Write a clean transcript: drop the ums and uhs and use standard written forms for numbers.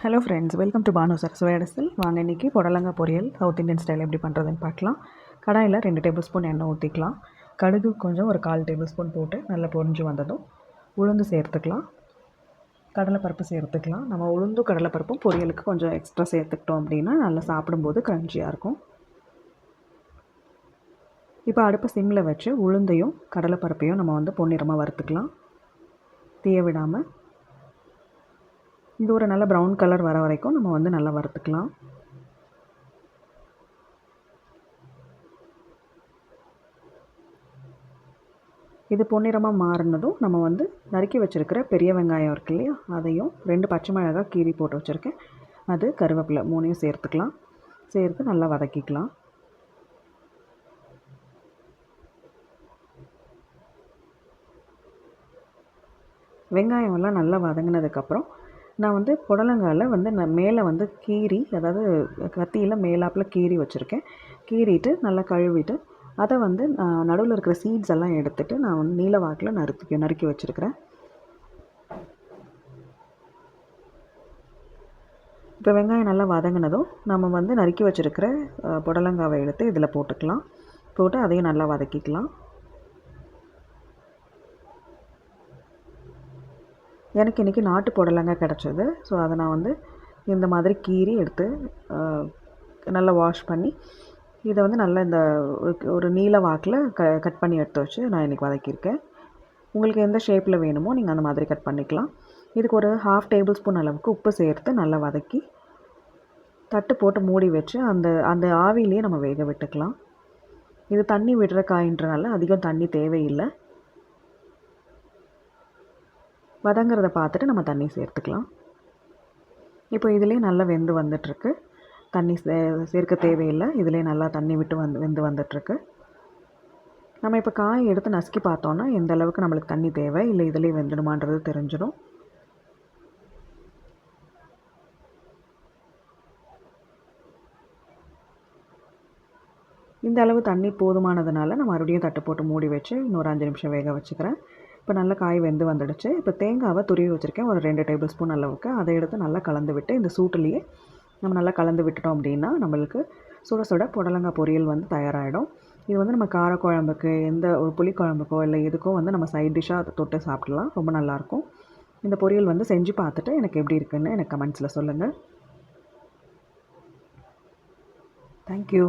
Hello friends, welcome to Bhanu sir சுவையடசல். வாங்க இன்றைக்கி புடலங்காய் பொரியல் சவுத் இந்தியன் ஸ்டைல் எப்படி பண்ணுறதுன்னு பார்க்கலாம். கடாயில் 2 டேபிள் ஸ்பூன் எண்ணெய் ஊற்றிக்கலாம். கடுகு கொஞ்சம் ஒரு 1/4 டேபிள் ஸ்பூன் போட்டு நல்லா பொரிஞ்சு வந்ததும் உளுந்து சேர்த்துக்கலாம், கடலைப்பருப்பு சேர்த்துக்கலாம். நம்ம உளுந்தும் கடலைப்பருப்பும் பொரியலுக்கு கொஞ்சம் எக்ஸ்ட்ரா சேர்த்துக்கிட்டோம் அப்படின்னா நல்லா சாப்பிடும்போது க்ரன்ச்சியாக இருக்கும். இப்போ அடுப்பை சிம்மில் வச்சு உளுந்தையும் கடலைப்பருப்பையும் நம்ம பொன்னிறமாக வறுத்துக்கலாம். தீய விடாமல் இது ஒரு நல்ல ப்ரௌன் கலர் வர வரைக்கும் நம்ம நல்லா வறுத்துக்கலாம். இது பொன்னிறமாக மாறினதும் நம்ம நறுக்கி வச்சுருக்கிற பெரிய வெங்காயம் இருக்கு இல்லையா, அதையும் 2 பச்சை மிளகாய் கீரி போட்டு வச்சுருக்கேன், அது கருவேப்பிலை 3யும் சேர்த்துக்கலாம். சேர்த்து நல்லா வதக்கிக்கலாம். வெங்காயம் எல்லாம் நல்லா வதங்கினதுக்கப்புறம் நான் புடலங்காயில் நான் மேலே கீரி, அதாவது கத்தியில் மேலாப்பில் கீரி வச்சுருக்கேன். கீறிட்டு நல்லா கழுவிட்டு அதை நடுவில் இருக்கிற சீட்ஸ் எல்லாம் எடுத்துகிட்டு நான் நீல வாக்கில் நறுக்கி வச்சுருக்கிறேன். இப்போ வெங்காயம் நல்லா வதங்கினதும் நம்ம நறுக்கி வச்சுருக்கிற புடலங்காவை எடுத்து இதில் போட்டுக்கலாம். போட்டு அதையும் நல்லா வதக்கிக்கலாம். எனக்கு இன்றைக்கி நாட்டு புடலங்காய் கிடச்சிது. ஸோ அதை நான் இந்த மாதிரி கீரி எடுத்து நல்லா வாஷ் பண்ணி இதை நல்லா இந்த ஒரு நீல வாக்கில் கட் பண்ணி எடுத்து வச்சு நான் இன்றைக்கி வதக்கியிருக்கேன். உங்களுக்கு எந்த ஷேப்பில் வேணுமோ நீங்கள் அந்த மாதிரி கட் பண்ணிக்கலாம். இதுக்கு ஒரு 1/2 டேபிள் ஸ்பூன் அளவுக்கு உப்பு சேர்த்து நல்லா வதக்கி தட்டு போட்டு மூடி வச்சு அந்த ஆவிலேயே நம்ம வேக விட்டுக்கலாம். இது தண்ணி விடுற காயின்றனால அதிகம் தண்ணி தேவையில்லை. வதங்கிறத பார்த்துட்டு நம்ம தண்ணி சேர்த்துக்கலாம். இப்போ இதிலே நல்லா வெந்து வந்துட்டுருக்கு. தண்ணி சேர்க்க தேவையில்லை. இதிலே நல்லா தண்ணி விட்டு வெந்து வந்துட்டுருக்கு. நம்ம இப்போ காய் எடுத்து நசுக்கி பார்த்தோன்னா எந்த அளவுக்கு நம்மளுக்கு தண்ணி தேவை, இல்லை இதிலே வெந்துடுமான்றது தெரிஞ்சிடும். இந்த அளவு தண்ணி போதுமானதுனால நான் மறுபடியும் தட்டு போட்டு மூடி வச்சு இன்னொரு 5 நிமிஷம் வேக வச்சுக்கிறேன். இப்போ நல்லா காய் வெந்து வந்துடுச்சு. இப்போ தேங்காவை துருவி வச்சுருக்கேன் ஒரு 2 டேபிள் ஸ்பூன் அளவுக்கு. அதை எடுத்து நல்லா கலந்து விட்டு இந்த சூட்டுலேயே நம்ம நல்லா கலந்து விட்டுட்டோம் அப்படின்னா நம்மளுக்கு சுட சுட புடலங்காய் பொரியல் தயாராகிடும். இது நம்ம காரக்குழம்புக்கு, எந்த ஒரு புளிக்குழம்புக்கோ இல்லை எதுக்கோ நம்ம சைட் டிஷ்ஷாக அதை தொட்டு சாப்பிடலாம். ரொம்ப நல்லாயிருக்கும். இந்த பொரியல் செஞ்சு பார்த்துட்டு எனக்கு எப்படி இருக்குன்னு எனக்கு கமெண்ட்ஸில் சொல்லுங்கள். தேங்க்யூ.